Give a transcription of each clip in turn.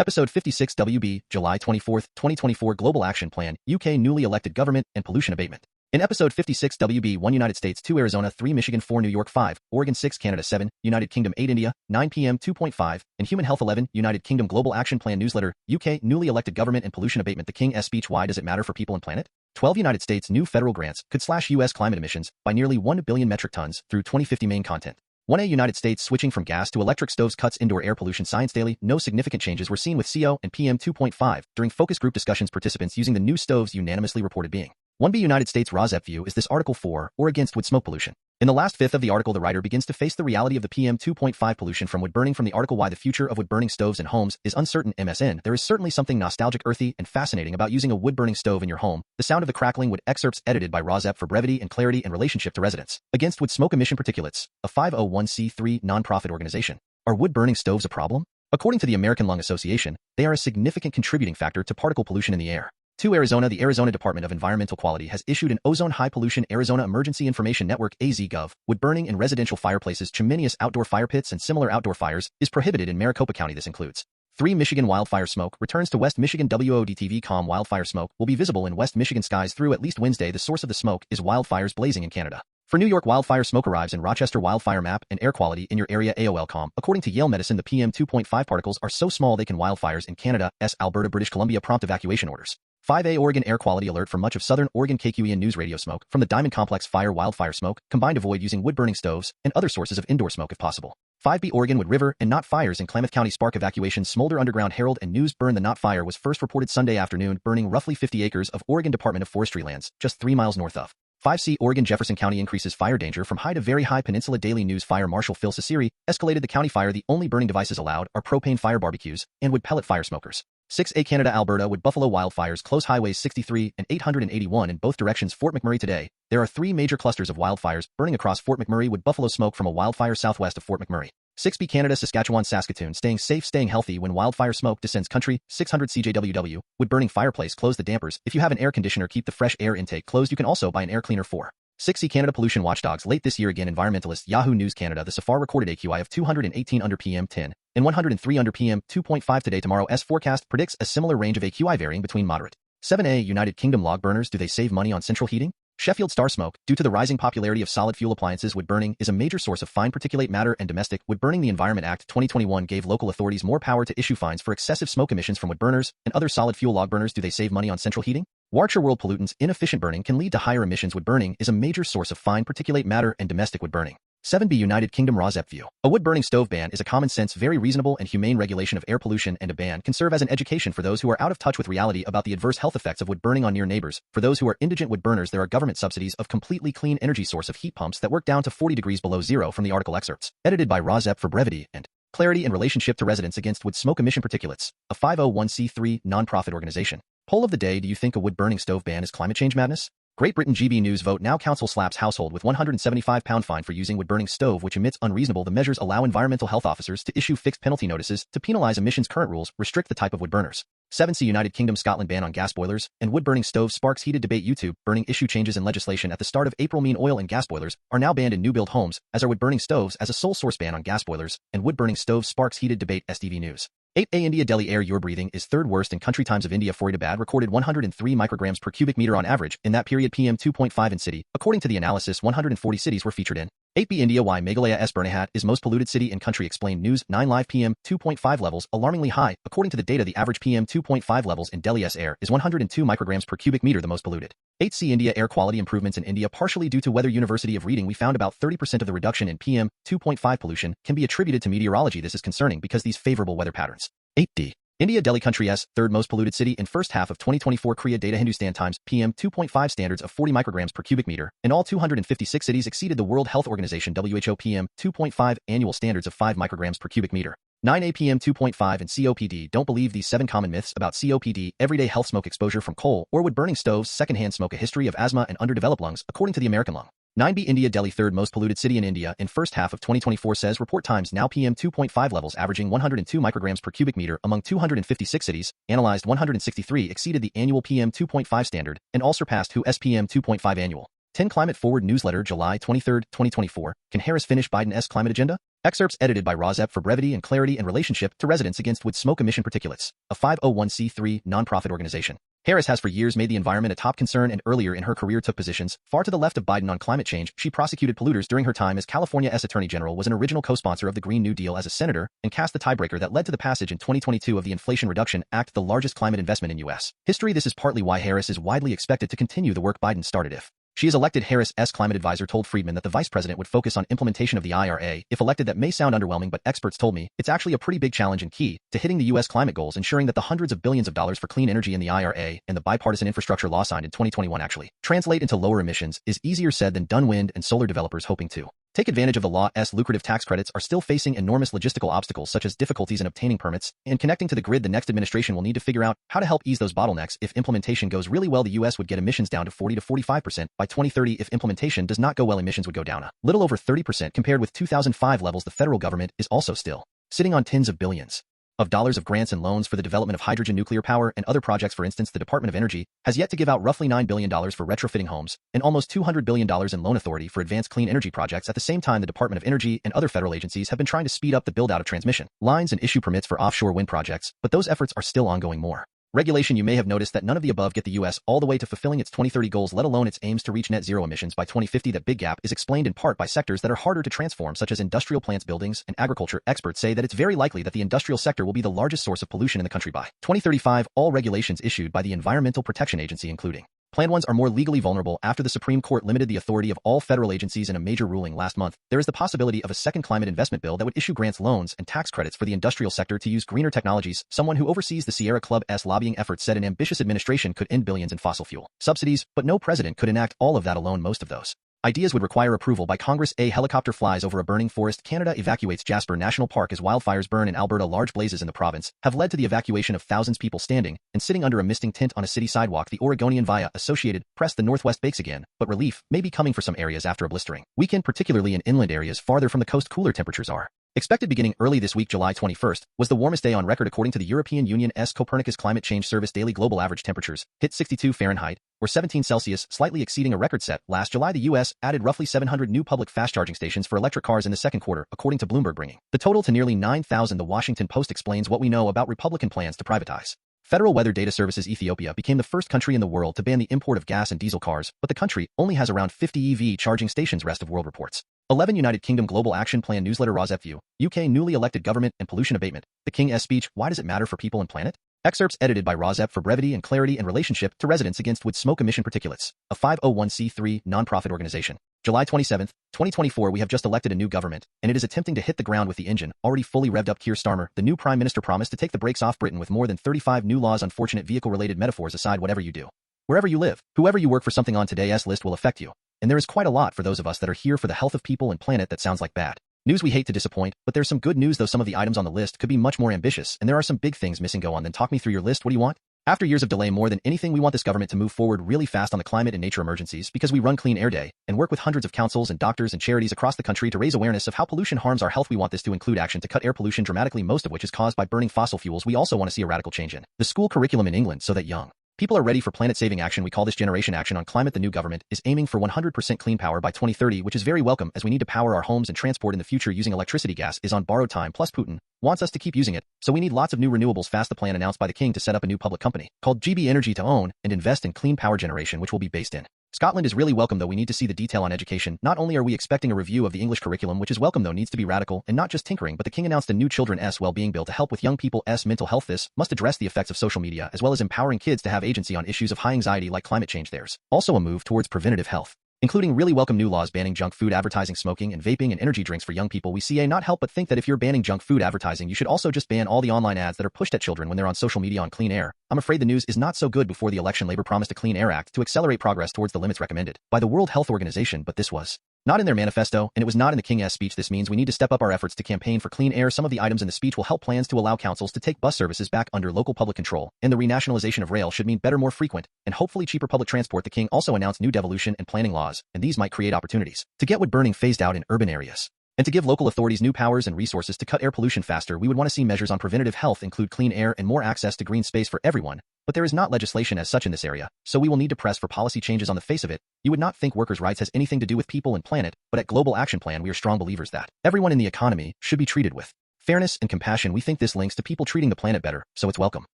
Episode 56 WB, July 24, 2024 Global Action Plan, UK Newly Elected Government and Pollution Abatement. In Episode 56 WB 1 United States 2 Arizona 3 Michigan 4 New York 5, Oregon 6 Canada 7, United Kingdom 8 India, 9 PM 2.5, and Human Health 11, United Kingdom Global Action Plan Newsletter, UK Newly Elected Government and Pollution Abatement. The King's speech. Why does it matter for people and planet? 12 United States new federal grants could slash U.S. climate emissions by nearly 1 billion metric tons through 2050. Main content. 1A United States switching from gas to electric stoves cuts indoor air pollution. ScienceDaily No significant changes were seen with CO and PM2.5 during focus group discussions. Participants using the new stoves unanimously reported being 1B United States RAWSEP view. Is this article for or against wood smoke pollution? In the last fifth of the article, the writer begins to face the reality of the PM2.5 pollution from wood burning. From the article Why the Future of Wood Burning Stoves in Homes is Uncertain. MSN. There is certainly something nostalgic, earthy, and fascinating about using a wood-burning stove in your home. The sound of the crackling wood. Excerpts edited by RAWSEP for brevity and clarity in relationship to residents. Against wood smoke emission. Particulates, a 501c3 nonprofit organization. Are wood-burning stoves a problem? According to the American Lung Association, they are a significant contributing factor to particle pollution in the air. 2 Arizona. The Arizona Department of Environmental Quality has issued an ozone high pollution Arizona Emergency Information Network AZ-Gov. Wood burning in residential fireplaces, chimneys, outdoor fire pits, and similar outdoor fires is prohibited in Maricopa County. This includes 3 Michigan wildfire smoke returns to West Michigan. WODTV.com. Wildfire smoke will be visible in West Michigan skies through at least Wednesday. The source of the smoke is wildfires blazing in Canada. For New York, wildfire smoke arrives in Rochester. Wildfire map and air quality in your area. AOL.com. According to Yale Medicine, the PM2.5 particles are so small they can wildfires in Canada. Alberta, British Columbia. Prompt evacuation orders. 5A Oregon air quality alert for much of southern Oregon. KQEN News. Radio smoke from the Diamond Complex fire. Wildfire smoke combined. Avoid using wood-burning stoves and other sources of indoor smoke if possible. 5B Oregon Wood River and Knot fires in Klamath County. Spark evacuation. Smolder underground. Herald and News. Burn. The Knot fire was first reported Sunday afternoon, burning roughly 50 acres of Oregon Department of Forestry lands, just 3 miles north of 5C. Oregon Jefferson County increases fire danger from high to very high. Peninsula Daily News. Fire Marshal Phil Ciceri escalated the county fire. The only burning devices allowed are propane fire barbecues and wood pellet fire smokers. 6A Canada. Alberta Wood Buffalo wildfires close highways 63 and 881 in both directions. Fort McMurray. Today, there are 3 major clusters of wildfires burning across Fort McMurray. Wood buffalo smoke from a wildfire southwest of Fort McMurray. 6B Canada. Saskatchewan, Saskatoon. Staying safe, staying healthy when wildfire smoke descends country. 600 CJWW. Wood burning fireplace. Close the dampers. If you have an air conditioner, keep the fresh air intake closed. You can also buy an air cleaner for 6C Canada. Pollution watchdogs late this year again. Environmentalists. Yahoo News Canada. The SAFAR recorded AQI of 218 under PM10 and 103 under PM2.5 today. Tomorrow's forecast predicts a similar range of AQI varying between moderate. 7A United Kingdom log burners. Do they save money on central heating? Sheffield Star smoke. Due to the rising popularity of solid fuel appliances, wood burning is a major source of fine particulate matter and domestic wood burning. The Environment Act 2021 gave local authorities more power to issue fines for excessive smoke emissions from wood burners and other solid fuel log burners. Do they save money on central heating? Warcher World pollutants. Inefficient burning can lead to higher emissions. Wood burning is a major source of fine particulate matter and domestic wood burning. 7B United Kingdom RAWSEP view. A wood-burning stove ban is a common-sense, very reasonable and humane regulation of air pollution, and a ban can serve as an education for those who are out of touch with reality about the adverse health effects of wood burning on near neighbors. For those who are indigent wood burners, there are government subsidies of completely clean energy source of heat pumps that work down to 40 degrees below zero. From the article Excerpts, edited by RAWSEP for brevity and clarity in relationship to residents. Against wood smoke emission. Particulates, a 501c3 nonprofit organization. Poll of the day. Do you think a wood-burning stove ban is climate change madness? Great Britain. GB News. Vote now. Council slaps household with £175 fine for using wood-burning stove which emits unreasonable. The measures allow environmental health officers to issue fixed penalty notices to penalize emissions. Current rules restrict the type of wood burners. 7C United Kingdom Scotland ban on gas boilers and wood-burning stoves sparks heated debate. YouTube burning issue. Changes in legislation at the start of April mean oil and gas boilers are now banned in new-build homes, as are wood-burning stoves as a sole source. Ban on gas boilers and wood-burning stoves sparks heated debate. SDV News. 8A India. Delhi air you're breathing is third worst in country. Times of India. Faridabad recorded 103 micrograms per cubic meter on average in that period. PM2.5 in city. According to the analysis, 140 cities were featured in 8B India. Why Meghalaya's Burnaghat is most polluted city in country. Explained. News 9 Live. PM2.5 levels alarmingly high. According to the data, the average PM2.5 levels in Delhi's air is 102 micrograms per cubic meter, the most polluted. 8C India. Air quality improvements in India partially due to weather. University of Reading. We found about 30% of the reduction in PM2.5 pollution can be attributed to meteorology. This is concerning because these favorable weather patterns. 8D. India. Delhi country's third most polluted city in first half of 2024. Korea data. Hindustan Times. PM2.5 standards of 40 micrograms per cubic meter in all 256 cities exceeded the World Health Organization WHO PM2.5 annual standards of 5 micrograms per cubic meter. 9A PM2.5 and COPD. Don't believe these 7 common myths about COPD. Everyday health. Smoke exposure from coal or wood-burning stoves. Secondhand smoke. A history of asthma and underdeveloped lungs, according to the American Lung. 9B India. Delhi third most polluted city in India in first half of 2024 says report. Times now. PM2.5 levels averaging 102 micrograms per cubic meter among 256 cities, analyzed 163 exceeded the annual PM2.5 standard and all surpassed WHO's PM2.5 annual. 10 Climate Forward Newsletter July 23, 2024. Can Harris finish Biden's climate agenda? Excerpts edited by RAWSEP for brevity and clarity in relationship to residents against with smoke emission particulates, a 501c3 nonprofit organization. Harris has for years made the environment a top concern, and earlier in her career took positions far to the left of Biden on climate change. She prosecuted polluters during her time as California's Attorney General, was an original co-sponsor of the Green New Deal as a senator, and cast the tiebreaker that led to the passage in 2022 of the Inflation Reduction Act, the largest climate investment in U.S. history. This is partly why Harris is widely expected to continue the work Biden started if she is elected. Harris's climate advisor told Friedman that the vice president would focus on implementation of the IRA. If elected, that may sound underwhelming, but experts told me it's actually a pretty big challenge and key to hitting the U.S. climate goals, ensuring that the hundreds of billions of dollars for clean energy in the IRA and the bipartisan infrastructure law signed in 2021 actually translate into lower emissions is easier said than done. Wind and solar developers hoping to take advantage of the law's lucrative tax credits are still facing enormous logistical obstacles, such as difficulties in obtaining permits and connecting to the grid. The next administration will need to figure out how to help ease those bottlenecks. If implementation goes really well, the U.S. would get emissions down to 40 to 45% by 2030. If implementation does not go well, emissions would go down a little over 30% compared with 2005 levels. The federal government is also still sitting on tens of billions of dollars of grants and loans for the development of hydrogen, nuclear power, and other projects. For instance, the Department of Energy has yet to give out roughly $9 billion for retrofitting homes and almost $200 billion in loan authority for advanced clean energy projects. At the same time, the Department of Energy and other federal agencies have been trying to speed up the build-out of transmission lines and issue permits for offshore wind projects, but those efforts are still ongoing. More regulation. You may have noticed that none of the above get the U.S. all the way to fulfilling its 2030 goals, let alone its aims to reach net zero emissions by 2050. That big gap is explained in part by sectors that are harder to transform, such as industrial plants, buildings, and agriculture. Experts say that it's very likely that the industrial sector will be the largest source of pollution in the country by 2035. All regulations issued by the Environmental Protection Agency, including planned ones, are more legally vulnerable after the Supreme Court limited the authority of all federal agencies in a major ruling last month. There is the possibility of a second climate investment bill that would issue grants, loans, and tax credits for the industrial sector to use greener technologies. Someone who oversees the Sierra Club's lobbying efforts said an ambitious administration could end billions in fossil fuel subsidies, but no president could enact all of that alone. Most of those ideas would require approval by Congress. A helicopter flies over a burning forest. Canada evacuates Jasper National Park as wildfires burn in Alberta. Large blazes in the province have led to the evacuation of thousands of people standing and sitting under a misting tent on a city sidewalk. The Oregonian via Associated Press. The Northwest bakes again, but relief may be coming for some areas after a blistering weekend, particularly in inland areas farther from the coast. Cooler temperatures are expected beginning early this week. July 21st was the warmest day on record according to the European Union's Copernicus Climate Change Service. Daily global average temperatures hit 62 Fahrenheit or 17 Celsius, slightly exceeding a record set last July. The U.S. added roughly 700 new public fast charging stations for electric cars in the second quarter, according to Bloomberg, bringing the total to nearly 9,000. The Washington Post explains what we know about Republican plans to privatize Federal Weather Data Services. Ethiopia became the first country in the world to ban the import of gas and diesel cars, but the country only has around 50 EV charging stations. Rest of world reports. 11 United Kingdom Global Action Plan newsletter. RAWSEP view UK newly elected government and pollution abatement. The King's speech. Why does it matter for people and planet? Excerpts edited by RAWSEP for brevity and clarity in relationship to residents against with smoke emission particulates, a 501c3 nonprofit organization. July 27, 2024. We have just elected a new government, and it is attempting to hit the ground with the engine already fully revved up. Keir Starmer, the new prime minister, promised to take the brakes off Britain with more than 35 new laws. Unfortunate vehicle-related metaphors aside, whatever you do, wherever you live, whoever you work for, something on today's list will affect you. And there is quite a lot for those of us that are here for the health of people and planet. That sounds like bad news. We hate to disappoint, but there's some good news, though. Some of the items on the list could be much more ambitious, and there are some big things missing. Go on, then talk me through your list. What do you want? After years of delay, more than anything, we want this government to move forward really fast on the climate and nature emergencies, because we run Clean Air Day and work with hundreds of councils and doctors and charities across the country to raise awareness of how pollution harms our health. We want this to include action to cut air pollution dramatically, most of which is caused by burning fossil fuels. We also want to see a radical change in the school curriculum in England so that young people are ready for planet-saving action. We call this Generation Action on Climate. The new government is aiming for 100% clean power by 2030, which is very welcome, as we need to power our homes and transport in the future using electricity. Gas is on borrowed time, plus Putin wants us to keep using it, so we need lots of new renewables fast. The plan announced by the King to set up a new public company called GB Energy to own and invest in clean power generation, which will be based in Scotland, is really welcome, though we need to see the detail on education. Not only are we expecting a review of the English curriculum, which is welcome, though needs to be radical and not just tinkering, but the King announced a new children's well-being bill to help with young people's mental health. This must address the effects of social media, as well as empowering kids to have agency on issues of high anxiety like climate change. There's also a move towards preventative health, including really welcome new laws banning junk food advertising, smoking, and vaping, and energy drinks for young people. We not help but think that if you're banning junk food advertising, you should also just ban all the online ads that are pushed at children when they're on social media. On clean air, I'm afraid the news is not so good. Before the election, Labor promised a Clean Air Act to accelerate progress towards the limits recommended by the World Health Organization, but this was not in their manifesto, and it was not in the King's speech. This means we need to step up our efforts to campaign for clean air. Some of the items in the speech will help plans to allow councils to take bus services back under local public control, and the renationalization of rail should mean better, more frequent, and hopefully cheaper public transport. The King also announced new devolution and planning laws, and these might create opportunities to get wood burning phased out in urban areas, and to give local authorities new powers and resources to cut air pollution faster. We would want to see measures on preventative health include clean air and more access to green space for everyone, But there is not legislation as such in this area, so we will need to press for policy changes on the face of it. You would not think workers' rights has anything to do with people and planet, but at Global Action Plan we are strong believers that everyone in the economy should be treated with fairness and compassion. We think this links to people treating the planet better, so it's welcome.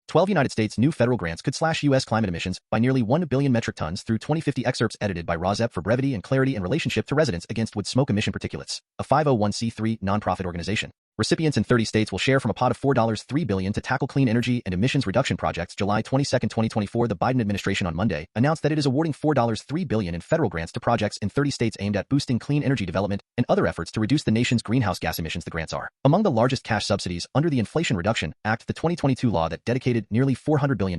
12 United States new federal grants could slash U.S. climate emissions by nearly 1 billion metric tons through 2050. Excerpts edited by RAWSEP for brevity and clarity in relationship to residents against wood smoke emission particulates, a 501c3 nonprofit organization. Recipients in 30 states will share from a pot of $4.3 billion to tackle clean energy and emissions reduction projects. July 22, 2024, the Biden administration on Monday announced that it is awarding $4.3 billion in federal grants to projects in 30 states aimed at boosting clean energy development and other efforts to reduce the nation's greenhouse gas emissions. The grants are among the largest cash subsidies under the Inflation Reduction Act, the 2022 law that dedicated nearly $400 billion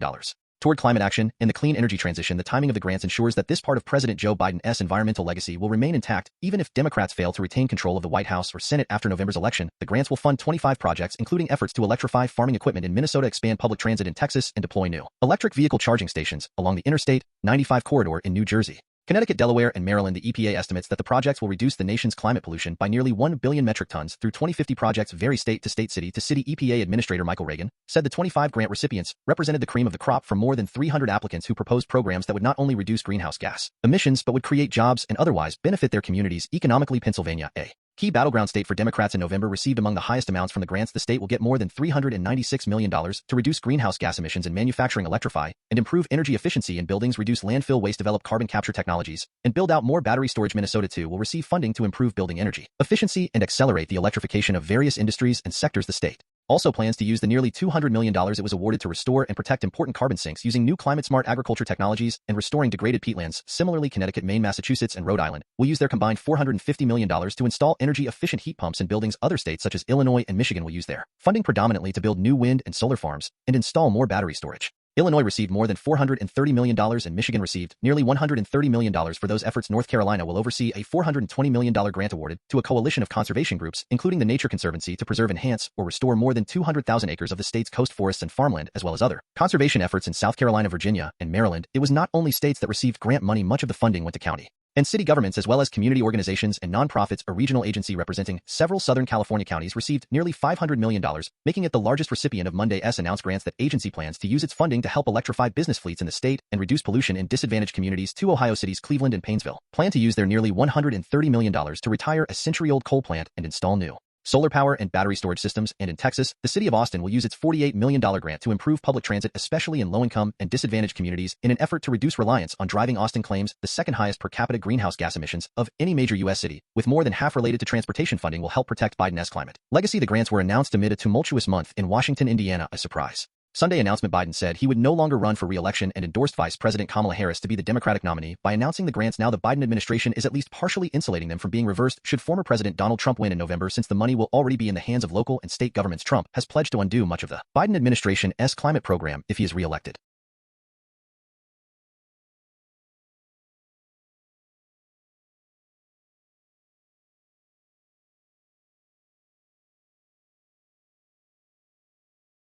toward climate action and the clean energy transition. The timing of the grants ensures that this part of President Joe Biden's environmental legacy will remain intact, even if Democrats fail to retain control of the White House or Senate after November's election. The grants will fund 25 projects, including efforts to electrify farming equipment in Minnesota, expand public transit in Texas, and deploy new electric vehicle charging stations along the Interstate 95 corridor in New Jersey, Connecticut, Delaware, and Maryland. The EPA estimates that the projects will reduce the nation's climate pollution by nearly 1 billion metric tons through 2050. Projects vary state to state, city to city. EPA Administrator Michael Reagan said the 25 grant recipients represented the cream of the crop from more than 300 applicants who proposed programs that would not only reduce greenhouse gas emissions but would create jobs and otherwise benefit their communities economically. Pennsylvania, a key battleground state for Democrats in November, received among the highest amounts from the grants. The state will get more than $396 million to reduce greenhouse gas emissions in manufacturing, electrify and improve energy efficiency in buildings, reduce landfill waste, develop carbon capture technologies, and build out more battery storage. Minnesota too will receive funding to improve building energy efficiency and accelerate the electrification of various industries and sectors. The state also plans to use the nearly $200 million it was awarded to restore and protect important carbon sinks using new climate-smart agriculture technologies and restoring degraded peatlands. Similarly, Connecticut, Maine, Massachusetts, and Rhode Island will use their combined $450 million to install energy-efficient heat pumps in buildings. Other states such as Illinois and Michigan will use their funding predominantly to build new wind and solar farms and install more battery storage. Illinois received more than $430 million and Michigan received nearly $130 million for those efforts. North Carolina will oversee a $420 million grant awarded to a coalition of conservation groups, including the Nature Conservancy, to preserve, enhance, or restore more than 200,000 acres of the state's coast forests and farmland, as well as other conservation efforts in South Carolina, Virginia, and Maryland. It was not only states that received grant money. Much of the funding went to county and city governments as well as community organizations and nonprofits. A regional agency representing several Southern California counties received nearly $500 million, making it the largest recipient of Monday's announced grants. That agency plans to use its funding to help electrify business fleets in the state and reduce pollution in disadvantaged communities. Two Ohio cities, Cleveland and Painesville, plan to use their nearly $130 million to retire a century-old coal plant and install new solar power and battery storage systems. And in Texas, the city of Austin will use its $48 million grant to improve public transit, especially in low-income and disadvantaged communities, in an effort to reduce reliance on driving. Austin claims the second highest per capita greenhouse gas emissions of any major U.S. city, with more than half related to transportation. Funding will help protect Biden's climate legacy. The grants were announced amid a tumultuous month in Washington, Indiana. A surprise Sunday announcement. Biden said he would no longer run for re-election and endorsed Vice President Kamala Harris to be the Democratic nominee. By announcing the grants now, the Biden administration is at least partially insulating them from being reversed should former President Donald Trump win in November, since the money will already be in the hands of local and state governments. Trump has pledged to undo much of the Biden administration's climate program if he is re-elected.